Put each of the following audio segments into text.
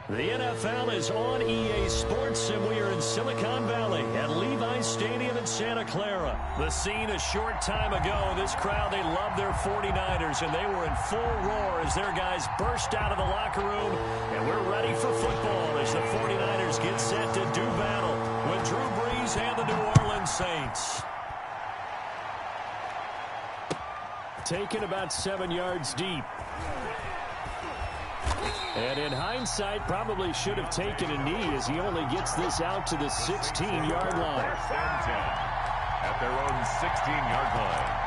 The NFL is on EA Sports, and we are in Silicon Valley at Levi's Stadium in Santa Clara. The scene a short time ago. This crowd, they love their 49ers, and they were in full roar as their guys burst out of the locker room. And we're ready for football as the 49ers get set to do battle with Drew Brees and the New Orleans Saints. Taken about 7 yards deep. And in hindsight, probably should have taken a knee as he only gets this out to the 16-yard line. First and 10 at their own 16-yard line.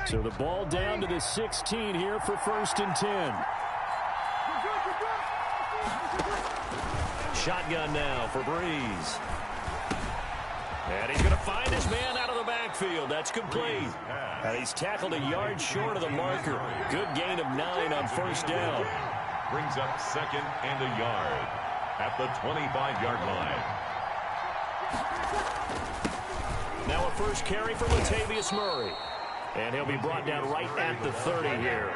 So the ball down to the 16 here for 1st and 10. Shotgun now for Brees. And he's going to find his man out of the backfield. That's complete. And he's tackled a yard short of the marker. Good gain of 9 on 1st down. Brings up 2nd and a yard at the 25-yard line. Now a first carry for Latavius Murray. And he'll be brought down right at the 30 here.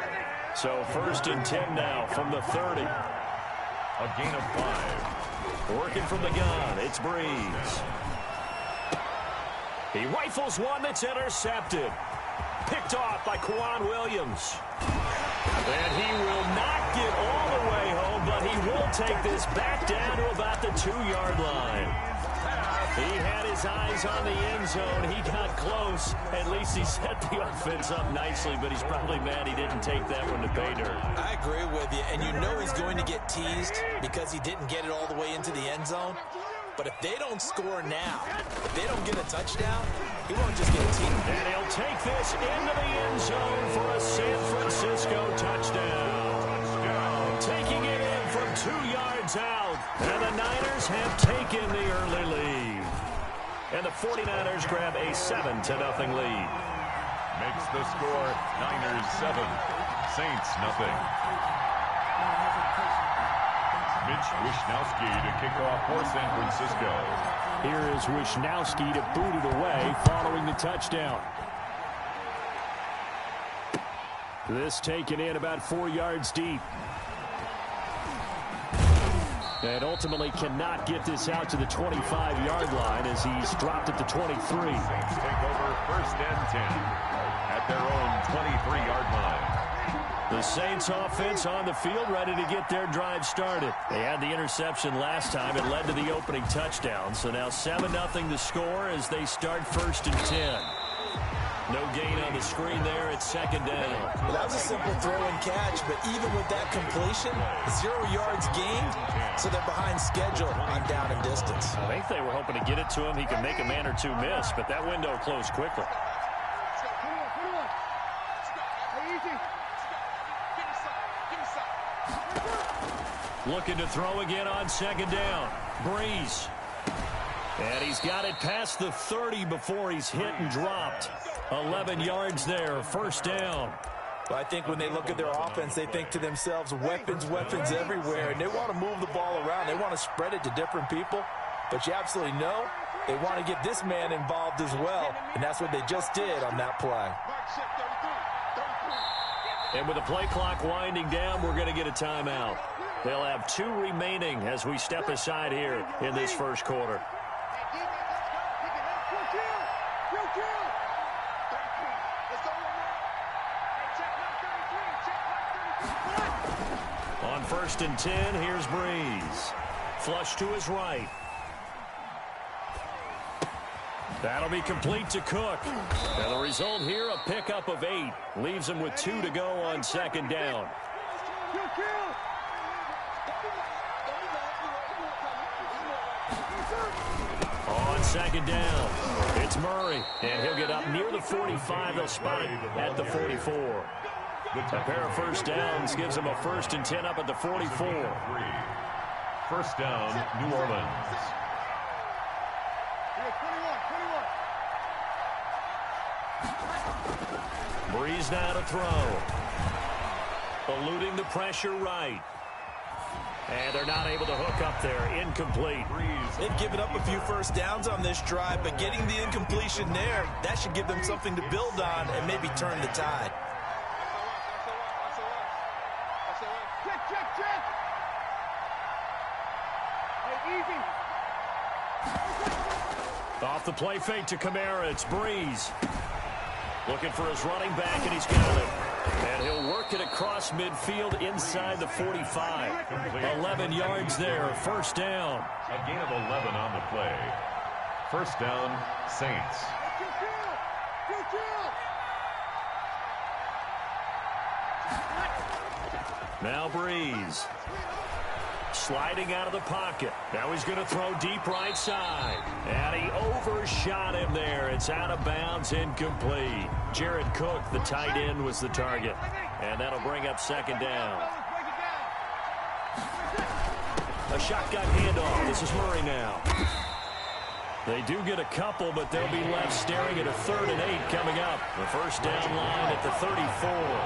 So 1st and 10 now from the 30. A gain of 5. Working from the gun, it's Brees. He rifles one that's intercepted. Picked off by Quan Williams. And he will not get all the way home, but he will take this back down to about the 2-yard line. He had his eyes on the end zone. He got close. At least he set the offense up nicely, but he's probably mad he didn't take that one to pay dirt. I agree with you, and you know he's going to get teased because he didn't get it all the way into the end zone. But if they don't score now, if they don't get a touchdown, he won't just get teased. And he'll take this into the end zone for a San Francisco touchdown. Taking it in from 2 yards out. And the Niners have taken the early lead. And the 49ers grab a 7-0 lead. Makes the score Niners 7, Saints nothing. Mitch Wishnowsky to kick off for San Francisco. Here is Wishnowsky to boot it away following the touchdown. This taken in about 4 yards deep. And ultimately cannot get this out to the 25-yard line as he's dropped at the 23. Saints take over 1st and 10 at their own 23-yard line. The Saints offense on the field ready to get their drive started. They had the interception last time. It led to the opening touchdown. So now 7-0 the score as they start 1st and 10. No gain on the screen there at 2nd down. Well, that was a simple throw and catch, but even with that completion, 0 yards gained, so they're behind schedule on down and distance. I think they were hoping to get it to him. He could make a man or two miss, but that window closed quickly. Looking to throw again on 2nd down. Brees. And he's got it past the 30 before he's hit and dropped. 11 yards there, 1st down. But I think when they look at their offense, they think to themselves, weapons, weapons everywhere. And they want to move the ball around. They want to spread it to different people. But you absolutely know they want to get this man involved as well. And that's what they just did on that play. And with the play clock winding down, we're going to get a timeout. They'll have 2 remaining as we step aside here in this 1st quarter. On 1st and 10, here's Brees. Flush to his right. That'll be complete to Cook. And the result here, a pickup of 8. Leaves him with 2 to go on 2nd down. On 2nd down, it's Murray. And he'll get up near the 45. They'll spot it at the 44. A pair of 1st downs gives him a 1st and 10 up at the 44. 1st down, New Orleans. Brees now to throw. Eluding the pressure right. And they're not able to hook up there. Incomplete. They've given up a few first downs on this drive, but getting the incompletion there, that should give them something to build on and maybe turn the tide. Off the play fake to Kamara, it's Breeze. Looking for his running back, and he's got it. And he'll work it across midfield inside the 45. 11 yards there, first down. A gain of 11 on the play. First down, Saints. Now Breeze. Sliding out of the pocket. Now he's going to throw deep right side. And he overshot him there. It's out of bounds, incomplete. Jared Cook, the tight end, was the target. And that'll bring up second down. A shotgun handoff. This is Murray now. They do get a couple, but they'll be left staring at a 3rd and 8 coming up. The first down line at the 34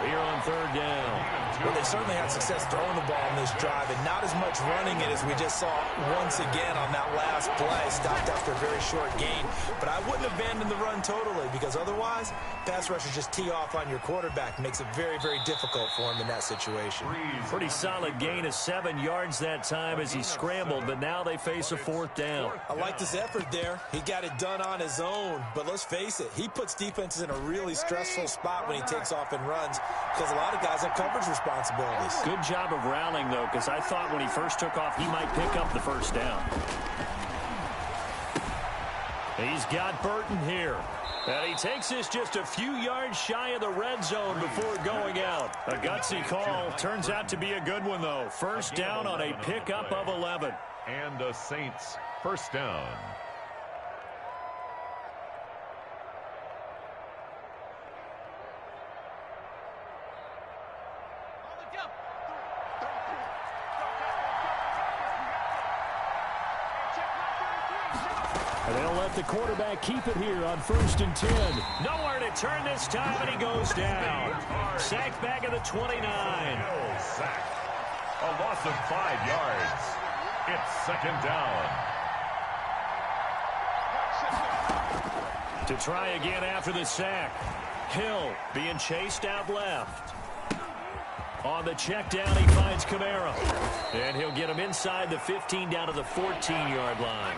here on third down. Well, they certainly had success throwing the ball in this drive, and not as much running it as we just saw once again on that last play. Stopped after a very short gain. But I wouldn't abandon the run totally, because otherwise, pass rushers just tee off on your quarterback. Makes it very, very difficult for him in that situation. Pretty solid gain of 7 yards that time as he scrambled, but now they face a 4th down. I like his effort there. He got it done on his own, but let's face it, he puts defenses in a really stressful spot when he takes off and runs, because a lot of guys have coverage responsibilities. Good job of rallying, though, because I thought when he first took off, he might pick up the first down. He's got Burton here. And he takes this just a few yards shy of the red zone before going out. A gutsy call. Turns out to be a good one, though. First down on a pickup of 11. And the Saints first down. They'll let the quarterback keep it here on 1st and 10. Nowhere to turn this time, and he goes down. Sacked back at the 29. Sack. A loss of 5 yards. It's second down. To try again after the sack. Hill being chased out left. On the check down, he finds Kamara. And he'll get him inside the 15 down to the 14-yard line.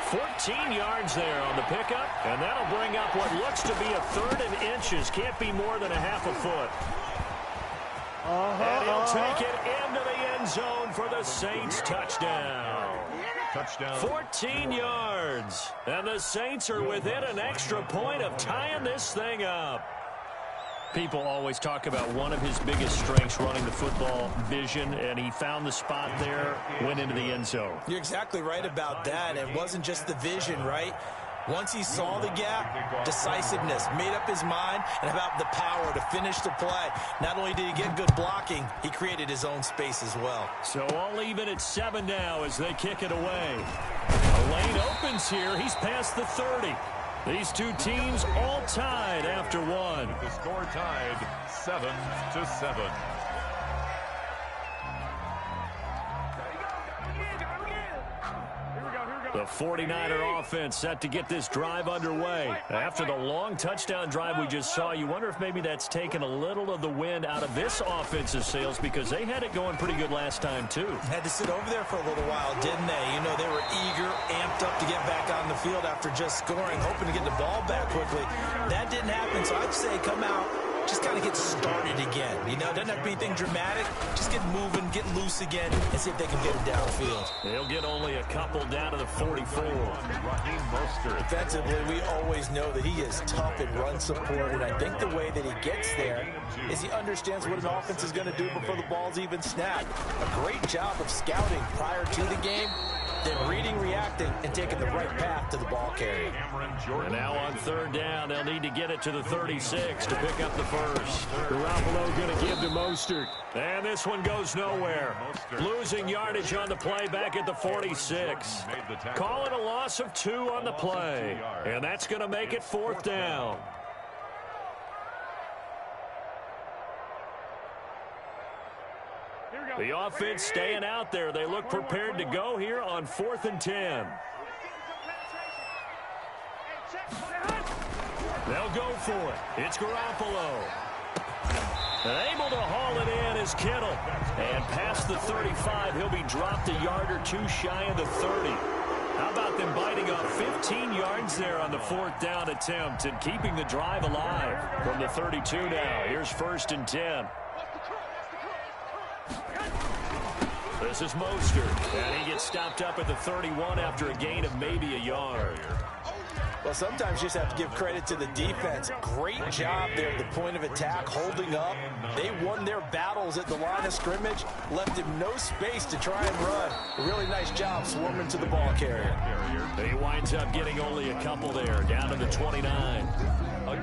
14 yards there on the pickup, and that'll bring up what looks to be a 3rd and inches. Can't be more than a half a foot. And he'll take it into the end zone for the Saints touchdown. Touchdown. 14 yards. And the Saints are within an extra point of tying this thing up. People always talk about one of his biggest strengths, running the football, vision, and he found the spot there, went into the end zone. You're exactly right about that. It wasn't just the vision, right? Once he saw the gap, decisiveness, made up his mind, and about the power to finish the play. Not only did he get good blocking, he created his own space as well. So all even at 7 now as they kick it away. A lane opens here. He's past the 30. These two teams all tied after one. The score tied 7-7. The 49er offense set to get this drive underway. After the long touchdown drive we just saw, you wonder if maybe that's taken a little of the wind out of this offensive sails, because they had it going pretty good last time too. Had to sit over there for a little while, didn't they? You know, they were eager, amped up to get back on the field after just scoring, hoping to get the ball back quickly. That didn't happen, so I'd say come out, just kind of get started again. You know, doesn't have to be anything dramatic. Just get moving, get loose again, and see if they can get it downfield. They'll get only a couple down to the 44. Defensively, we always know that he is tough in run support, and I think the way that he gets there is he understands what an offense is going to do before the ball's even snapped. A great job of scouting prior to the game, then reading, reacting, and taking the right path to the ball carrier. And now on third down, they'll need to get it to the 36 to pick up the first. Garoppolo going to give to Mostert. And this one goes nowhere. Losing yardage on the play back at the 46. Call it a loss of 2 on the play. And that's going to make it fourth down. The offense staying out there. They look prepared to go here on 4th and 10. They'll go for it. It's Garoppolo. Able to haul it in is Kittle. And past the 35, he'll be dropped a yard or two shy of the 30. How about them biting off 15 yards there on the 4th down attempt and keeping the drive alive from the 32 now. Here's 1st and 10. This is Mostert, and he gets stopped up at the 31 after a gain of maybe a yard. Well, sometimes you just have to give credit to the defense. Great job there at the point of attack, holding up. They won their battles at the line of scrimmage, left him no space to try and run. A really nice job swarming to the ball carrier. He winds up getting only a couple there, down to the 29.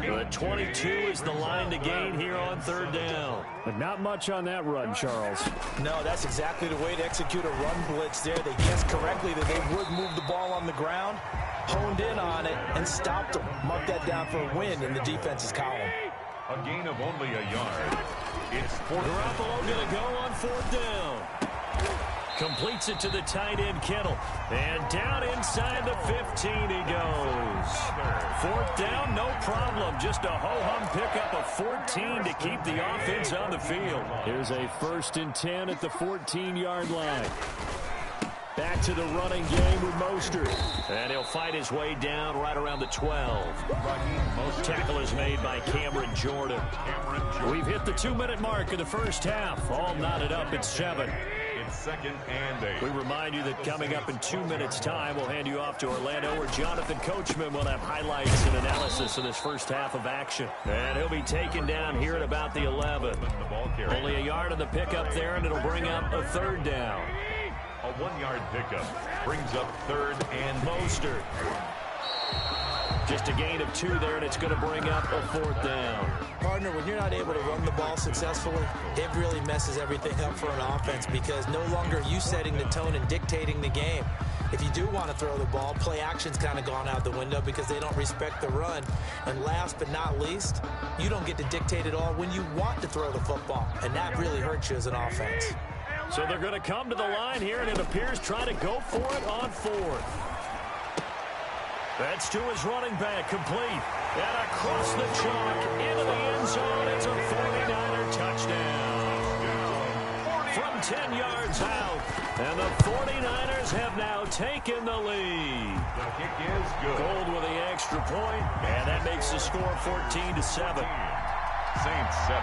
The 22 is the line to gain here on 3rd down. But not much on that run, Charles. No, that's exactly the way to execute a run blitz there. They guessed correctly that they would move the ball on the ground, honed in on it, and stopped them. Mark that down for a win in the defense's column. A gain of only a yard. It's 4th. Garoppolo going to go on 4th down. Completes it to the tight end, Kittle. And down inside the 15 he goes. 4th down, no problem. Just a ho-hum pickup of 14 to keep the offense on the field. Here's a 1st and 10 at the 14-yard line. Back to the running game with Mostert. And he'll fight his way down right around the 12. Tackle is made by Cameron Jordan. We've hit the 2-minute mark in the first half. All knotted up at 7. It's 2nd and 8. We remind you that coming up in 2 minutes' time, we'll hand you off to Orlando, where Jonathan Coachman will have highlights and analysis of this first half of action. And he'll be taken down here at about the 11. Only a yard on the pickup there, and it'll bring up a 3rd down. A 1-yard pickup brings up 3rd and Mostert. Just a gain of 2 there, and it's going to bring up a 4th down. Partner, when you're not able to run the ball successfully, it really messes everything up for an offense, because no longer are you setting the tone and dictating the game. If you do want to throw the ball, play action's kind of gone out the window because they don't respect the run. And last but not least, you don't get to dictate it all when you want to throw the football, and that really hurts you as an offense. So they're going to come to the line here, and it appears try to go for it on 4th. That's to his running back, complete. And across the chalk, into the end zone, it's a 49er touchdown. From 10 yards out, and the 49ers have now taken the lead. the kick is good. Gold with the extra point, and that makes the score 14-7. Saints 7.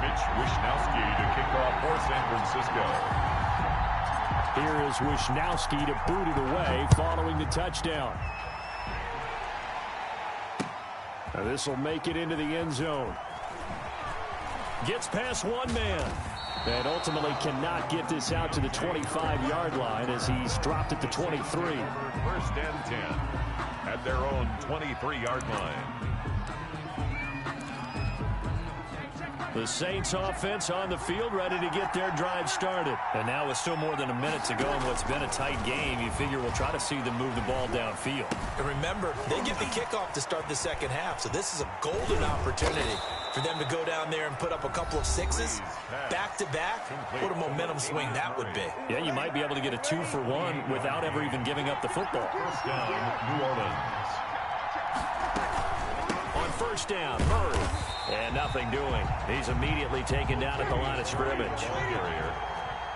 Mitch Wishnowsky to kick off for San Francisco. Here is Wishnowsky to boot it away following the touchdown. Now this will make it into the end zone. Gets past one man. And ultimately cannot get this out to the 25-yard line as he's dropped at the 23. 1st and 10 at their own 23-yard line. The Saints offense on the field, ready to get their drive started. And now with still more than a minute to go in what's been a tight game, you figure we'll try to see them move the ball downfield. And remember, they get the kickoff to start the second half, so this is a golden opportunity for them to go down there and put up a couple of sixes back-to-back. What a momentum swing that would be. Yeah, you might be able to get a 2-for-1 without ever even giving up the football. First down, New Orleans. On first down, Murray. And nothing doing. He's immediately taken down at the line of scrimmage.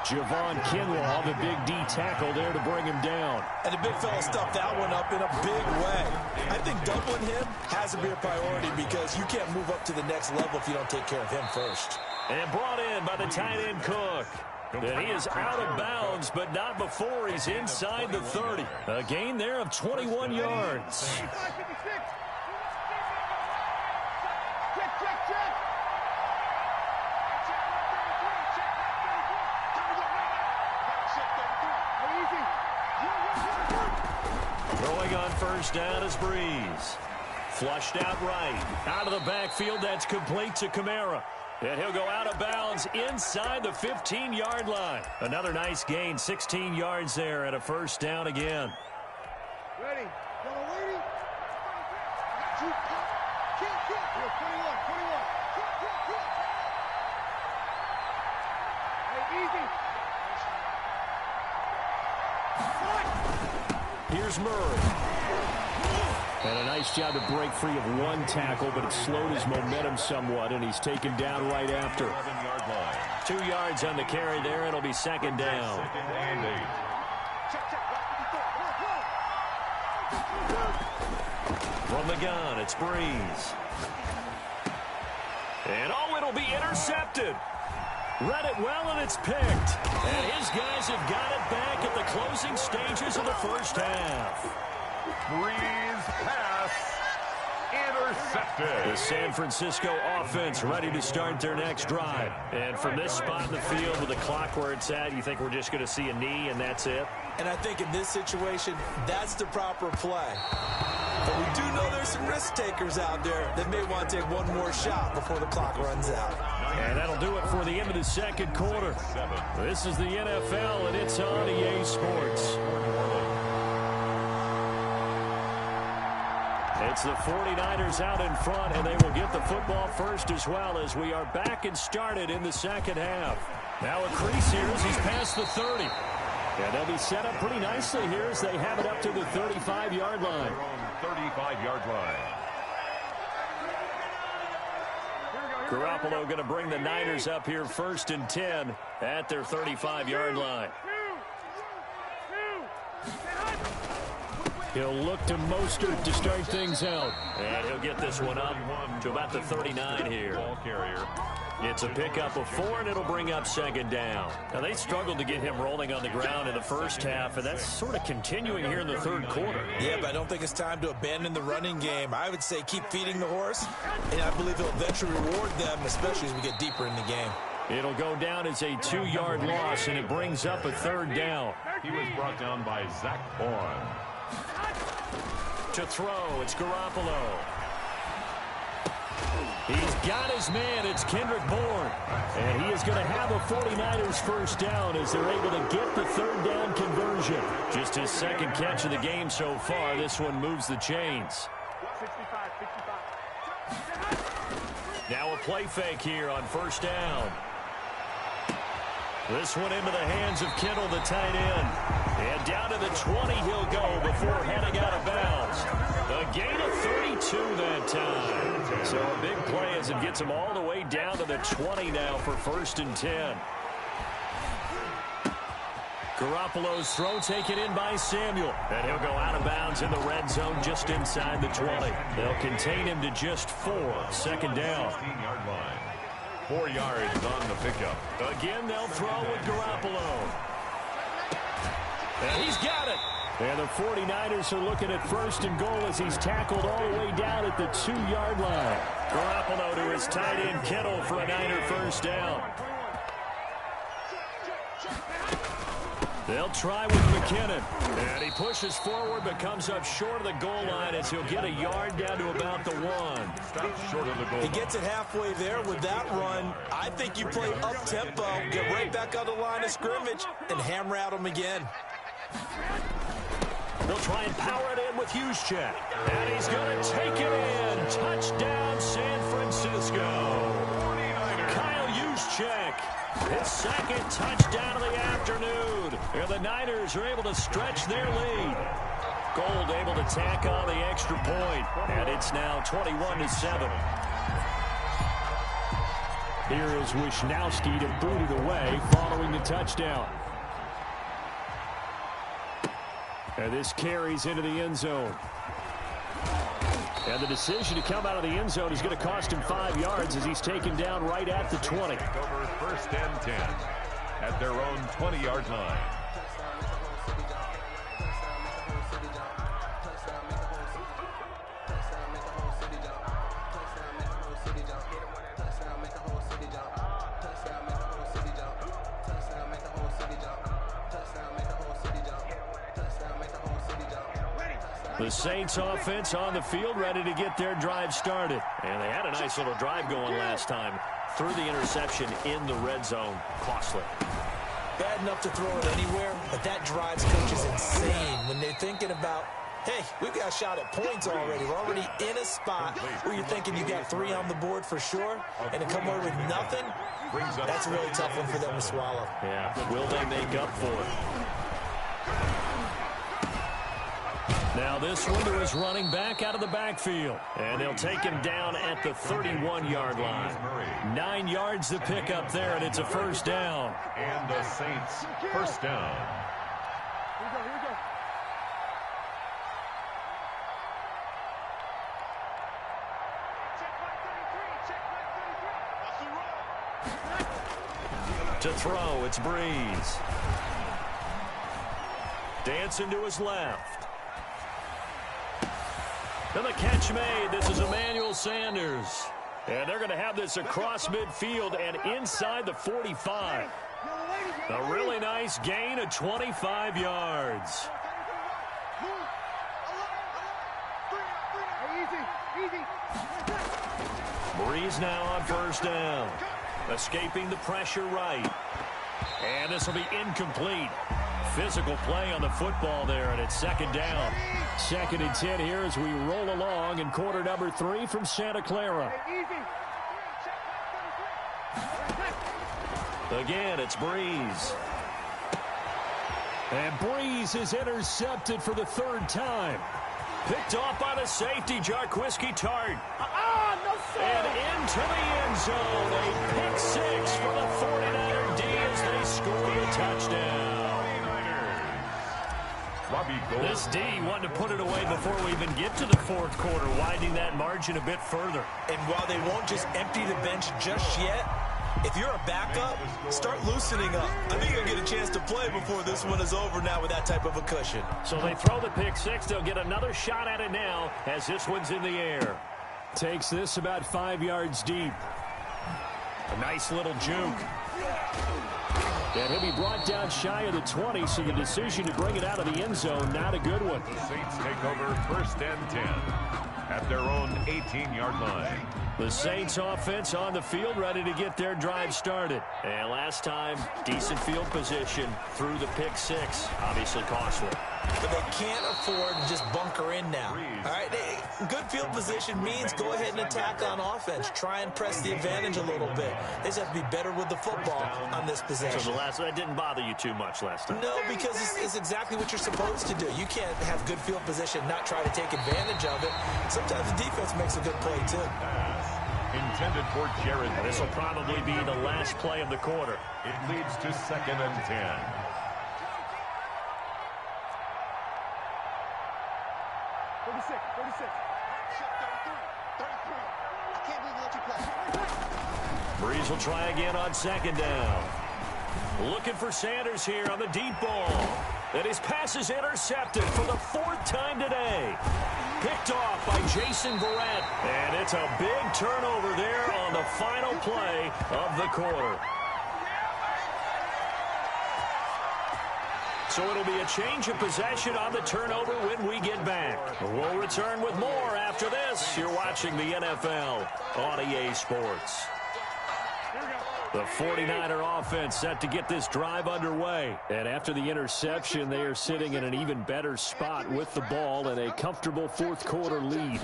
Javon Kinlaw, the big D tackle there to bring him down. And the big fella stuffed that one up in a big way. I think doubling him has to be a priority because you can't move up to the next level if you don't take care of him first. And brought in by the tight end Cook. And he is out of bounds, but not before he's inside the 30. A gain there of 21 yards. Throwing on first down is Breeze. Flushed out right. Out of the backfield, that's complete to Kamara. And he'll go out of bounds inside the 15-yard line. Another nice gain, 16 yards there, and a first down again. Ready. Y'all ready? 21. Here's Murray. And a nice job to break free of one tackle, but it slowed his momentum somewhat, and he's taken down right after. 11-yard line. 2 yards on the carry there. It'll be second down. Second and 8. From the gun, it's Breeze. And it'll be intercepted. Read it well, and it's picked. And his guys have got it back at the closing stages of the first half. Breeze pass intercepted. The San Francisco offense ready to start their next drive. And from this spot in the field with the clock where it's at, you think we're just going to see a knee and that's it? And I think in this situation, that's the proper play. But we do know there's some risk takers out there that may want to take one more shot before the clock runs out. And that'll do it for the end of the second quarter. This is the NFL, and it's on EA Sports. It's the 49ers out in front, and they will get the football first as well as we are back and started in the second half. Now a crease here as he's past the 30. And they'll be set up pretty nicely here as they have it up to the 35-yard line. 35-yard line. Garoppolo going to bring the Niners up here first and 10 at their 35-yard line. He'll look to Mostert to start things out. And he'll get this one up to about the 39 here. Ball carrier. It's a pickup of 4, and it'll bring up second down. Now, they struggled to get him rolling on the ground in the first half, and that's sort of continuing here in the third quarter. Yeah, but I don't think it's time to abandon the running game. I would say keep feeding the horse, and I believe he'll eventually reward them, especially as we get deeper in the game. It'll go down as a 2-yard loss, and it brings up a third down. He was brought down by Zach Bourne. To throw, it's Garoppolo. He's got his man. It's Kendrick Bourne. And he is going to have a 49ers first down as they're able to get the third down conversion. Just his second catch of the game so far. This one moves the chains. Now a play fake here on first down. This one into the hands of Kittle, the tight end. And down to the 20 he'll go before heading out of bounds. A gain of 32 that time. So a big play as it gets him all the way down to the 20 now for first and 10. Garoppolo's throw taken in by Samuel. And he'll go out of bounds in the red zone just inside the 20. They'll contain him to just 4. Second down. 16-yard line. 4 yards on the pickup. Again, they'll throw with Garoppolo. And he's got it. And the 49ers are looking at first and goal as he's tackled all the way down at the 2-yard line. Garoppolo to his tight end Kittle for a Niner first down. They'll try with McKinnon. And he pushes forward but comes up short of the goal line as he'll get a yard down to about the 1. Stop short of the goal. He gets it halfway there with that run. I think you play up-tempo, get right back on the line of scrimmage, and hammer at him again. They'll try and power it in with Juszczyk. And he's going to take it in. Touchdown, San Francisco. Kyle Juszczyk. His second touchdown of the afternoon. And the Niners are able to stretch their lead. Gold able to tack on the extra point. And it's now 21-7. Here is Wisnowski to boot it away following the touchdown. And this carries into the end zone. And the decision to come out of the end zone is going to cost him 5 yards as he's taken down right at the 20. Over first and 10 at their own 20-yard line. The Saints offense on the field ready to get their drive started. And they had a nice little drive going last time. Threw the interception in the red zone. Costly. Bad enough to throw it anywhere, but that drives coaches insane when they're thinking about Hey, we've got a shot at points already. We're already in a spot where you're thinking you got 3 on the board for sure, and to come away with nothing, that's a really tough one for them to swallow. Yeah, will they make up for it? Now this one to his running back out of the backfield. And they'll take him down at the 31-yard line. 9 yards to pick up there, and it's a first down. And the Saints first down. Here we go. To throw, it's Breeze. Dancing to his left. And the catch made. This is Emmanuel Sanders. And they're going to have this across midfield and inside the 45. A really nice gain of 25 yards. Breeze now on first down. Escaping the pressure right. And this will be incomplete. Physical play on the football there, and it's second down. 2nd and 10 here as we roll along in quarter number 3 from Santa Clara. Again, it's Breeze. And Breeze is intercepted for the 3rd time. Picked off by the safety, Jarquiski Tart. And into the end zone. A pick 6 for the 49er D as they score the touchdown. This D wanted to put it away before we even get to the 4th quarter, widening that margin a bit further. And while they won't just empty the bench just yet, if you're a backup, start loosening up. I think you'll get a chance to play before this one is over now with that type of a cushion. So they throw the pick 6. They'll get another shot at it now as this one's in the air. Takes this about 5 yards deep. A nice little juke. And he'll be brought down shy of the 20, so the decision to bring it out of the end zone, not a good one. The Saints take over 1st and 10 at their own 18-yard line. The Saints offense on the field, ready to get their drive started. And last time, decent field position through the pick 6. Obviously costly. But they can't afford to just bunker in now. All right, good field position means go ahead and attack on offense. Try and press the advantage a little bit. They just have to be better with the football on this possession. So that didn't bother you too much last time? No, because it's exactly what you're supposed to do. You can't have good field position, not try to take advantage of it. Sometimes the defense makes a good play, too. Intended for Jared. This will probably be the last play of the quarter. It leads to 2nd and 10. 36. 33. I can't believe that you play. Breeze will try again on 2nd down. Looking for Sanders here on the deep ball. And his pass is intercepted for the 4th time today. Picked off by Jason Verrett. And it's a big turnover there on the final play of the quarter. So it'll be a change of possession on the turnover when we get back. We'll return with more after this. You're watching the NFL on EA Sports. The 49er offense set to get this drive underway. And after the interception, they are sitting in an even better spot with the ball and a comfortable 4th quarter lead.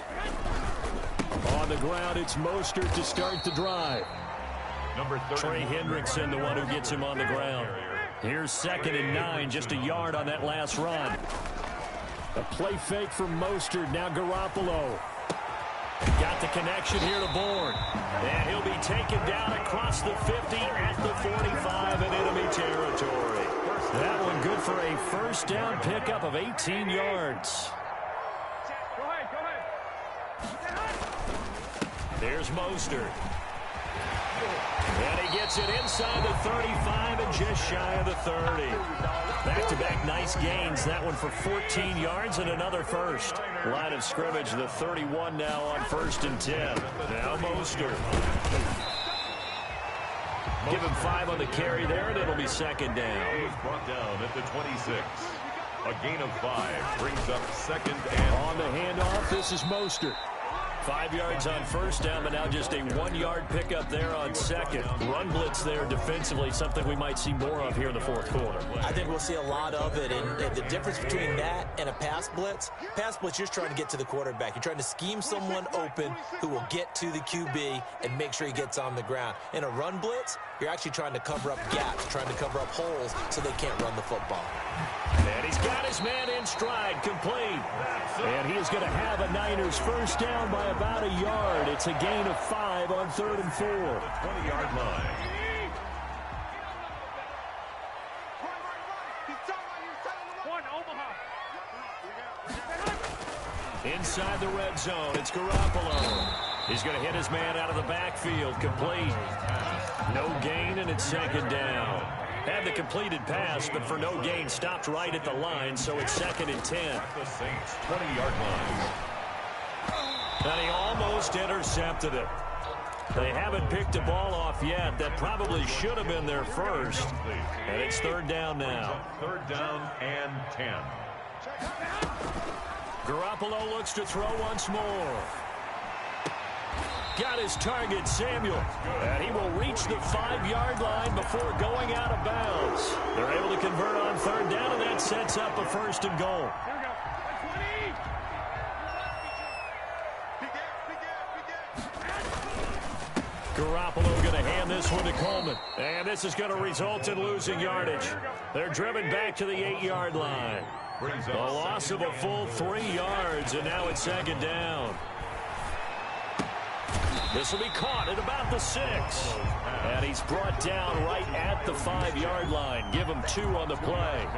On the ground, it's Mostert to start the drive. Number 30. Trey Hendrickson, the one who gets him on the ground. Here's 2nd and 9, just a yard on that last run. A play fake from Mostert, now Garoppolo. Got the connection here to Bourne. And he'll be taken down across the 50 at the 45 in enemy territory. That one good for a first down pickup of 18 yards. Go ahead. There's Mostert. And he gets it inside the 35 and just shy of the 30. Back-to-back nice gains. That one for 14 yards and another first. Line of scrimmage, the 31 now on 1st and 10. Now Mostert. Give him 5 on the carry there, and it'll be 2nd down. He was brought down at the 26. A gain of 5 brings up 2nd and... On the handoff, this is Mostert. 5 yards on first down, but now just a 1-yard pickup there on second. Run blitz there defensively, something we might see more of here in the fourth quarter. I think we'll see a lot of it, and the difference between that and a pass blitz, you're trying to get to the quarterback. You're trying to scheme someone open who will get to the QB and make sure he gets on the ground. In a run blitz, you're actually trying to cover up gaps, trying to cover up holes so they can't run the football. And he's got his man in stride, complete. And he is going to have a Niners first down by about a yard. It's a gain of 5 on 3rd and 4. 20-yard line. Inside the red zone, it's Garoppolo. He's going to hit his man out of the backfield, complete. No gain, and it's 2nd down. Had the completed pass, but for no gain, stopped right at the line, so it's 2nd and 10. The Saints, 20-yard line. And he almost intercepted it. They haven't picked the ball off yet. That probably should have been their first. And it's 3rd down now. 3rd down and 10. Garoppolo looks to throw once more. Got his target, Samuel. And he will reach the 5-yard line before going out of bounds. They're able to convert on 3rd down, and that sets up a 1st and goal. Garoppolo going to hand this one to Coleman. And this is going to result in losing yardage. They're driven back to the 8-yard line. A loss of a full 3 yards, and now it's 2nd down. This will be caught at about the 6. And he's brought down right at the 5-yard line. Give him 2 on the play.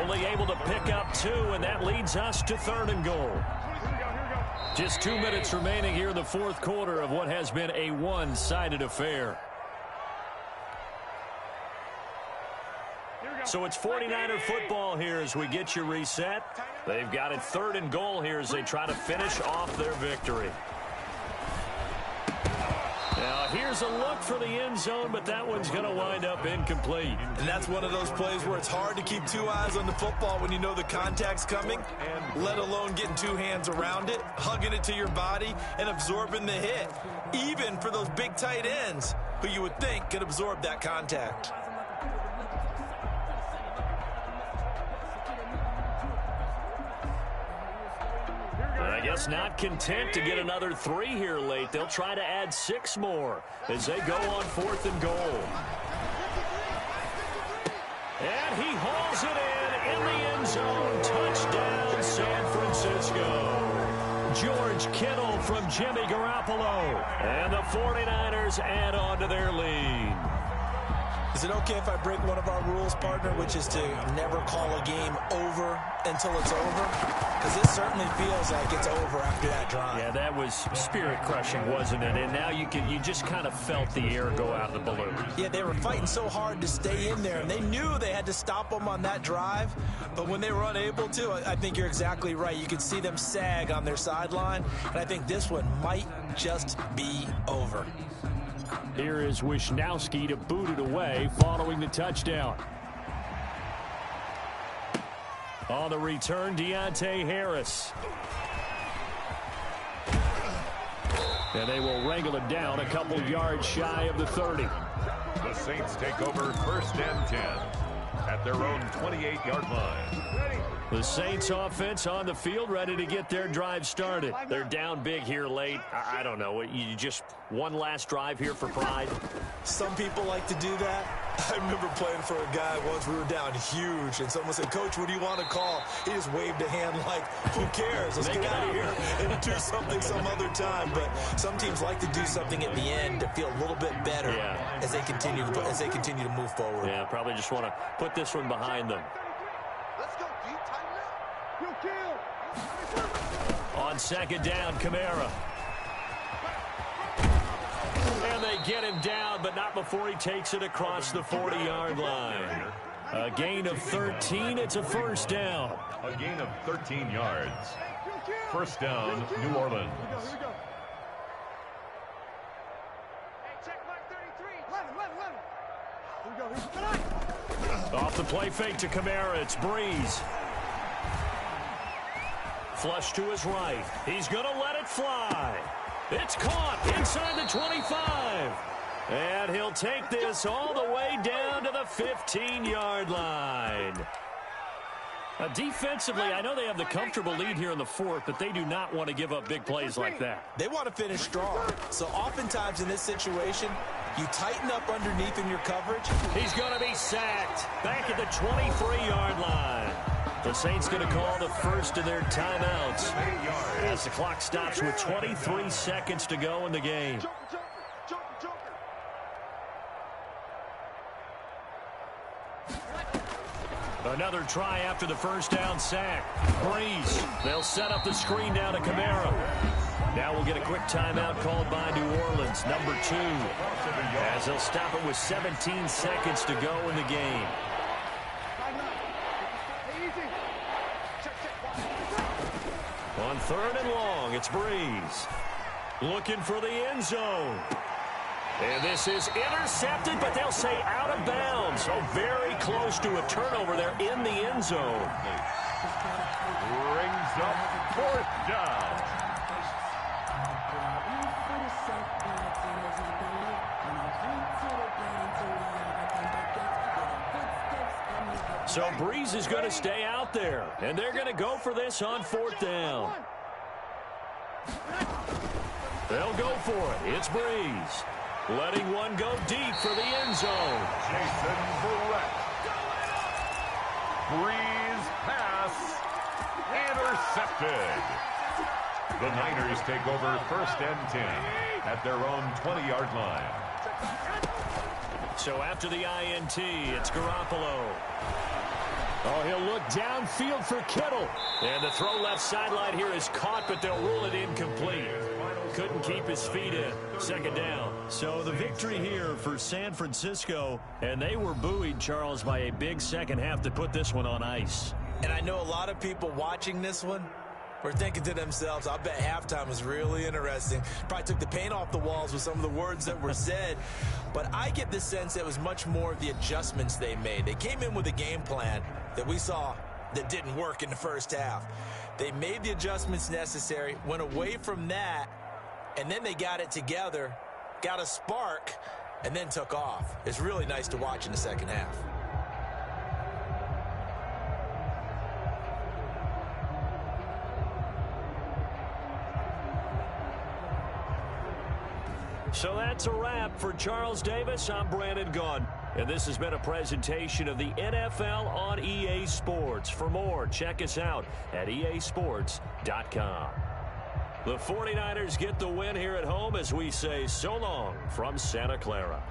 Only able to pick up 2, and that leads us to 3rd and goal. Just 2 minutes remaining here in the fourth quarter of what has been a one-sided affair. So it's 49er football here as we get you reset. They've got it 3rd and goal here as they try to finish off their victory. Now, here's a look for the end zone, but that one's going to wind up incomplete. And that's one of those plays where it's hard to keep 2 eyes on the football when you know the contact's coming, let alone getting 2 hands around it, hugging it to your body, and absorbing the hit, even for those big tight ends who you would think could absorb that contact. I guess not content to get another 3 here late. They'll try to add 6 more as they go on 4th and goal. And he hauls it in the end zone. Touchdown, San Francisco. George Kittle from Jimmy Garoppolo. And the 49ers add on to their lead. Is it okay if I break one of our rules, partner, which is to never call a game over until it's over? Because this certainly feels like it's over after that drive. Yeah, that was spirit-crushing, wasn't it? And now you just kind of felt the air go out of the balloon. Yeah, they were fighting so hard to stay in there, and they knew they had to stop them on that drive. But when they were unable to, I think you're exactly right. You could see them sag on their sideline, and I think this one might just be over. Here is Wisnowski to boot it away following the touchdown. On the return, Deontay Harris. And they will wrangle it down a couple yards shy of the 30. The Saints take over 1st and 10 at their own 28-yard line. The Saints offense on the field, ready to get their drive started. They're down big here late. I don't know. You just one last drive here for pride. Some people like to do that. I remember playing for a guy once. We were down huge, and someone said, "Coach, what do you want to call?" He just waved a hand like, "Who cares? Let's get out of here and do something some other time." But some teams like to do something at the end to feel a little bit better as they continue to move forward. Yeah, probably just want to put this one behind them. Let's go deep, tighten up. On 2nd down, Kamara. And they get him down, but not before he takes it across the 40-yard line. A gain of 13. It's a 1st down. A gain of 13 yards. 1st down, New Orleans. Off the play fake to Kamara. It's Breeze. flush to his right. He's going to let it fly. It's caught inside the 25. And he'll take this all the way down to the 15-yard line. Defensively, I know they have the comfortable lead here in the fourth, but they do not want to give up big plays like that. They want to finish strong. So oftentimes in this situation, you tighten up underneath in your coverage. He's going to be sacked back at the 23-yard line. The Saints going to call the first of their timeouts as the clock stops with 23 seconds to go in the game. Another try after the first down sack. Breeze. They'll set up the screen down to Kamara. Now we'll get a quick timeout called by New Orleans, number 2. As they'll stop it with 17 seconds to go in the game. On 3rd and long, it's Breeze. Looking for the end zone. And this is intercepted, but they'll say out of bounds. So very close to a turnover there in the end zone. Brings up 4th down. So Breeze is going to stay out there, and they're going to go for this on 4th down. They'll go for it. It's Breeze. Letting one go deep for the end zone. Jason Barrett. Breeze pass. Intercepted. The Niners take over 1st and 10 at their own 20-yard line. So after the INT, it's Garoppolo. Oh, he'll look downfield for Kittle. And the throw left sideline here is caught, but they'll rule it incomplete. Couldn't keep his feet in. 2nd down. So the victory here for San Francisco, and they were buoyed, Charles, by a big second half to put this one on ice. And I know a lot of people watching this one were thinking to themselves, I bet halftime was really interesting. Probably took the paint off the walls with some of the words that were said. But I get the sense it was much more of the adjustments they made. They came in with a game plan that we saw that didn't work in the first half. They made the adjustments necessary, went away from that, and then they got it together, got a spark, and then took off. It's really nice to watch in the second half. So that's a wrap for Charles Davis. I'm Brandon Gunn. And this has been a presentation of the NFL on EA Sports. For more, check us out at easports.com. The 49ers get the win here at home as we say so long from Santa Clara.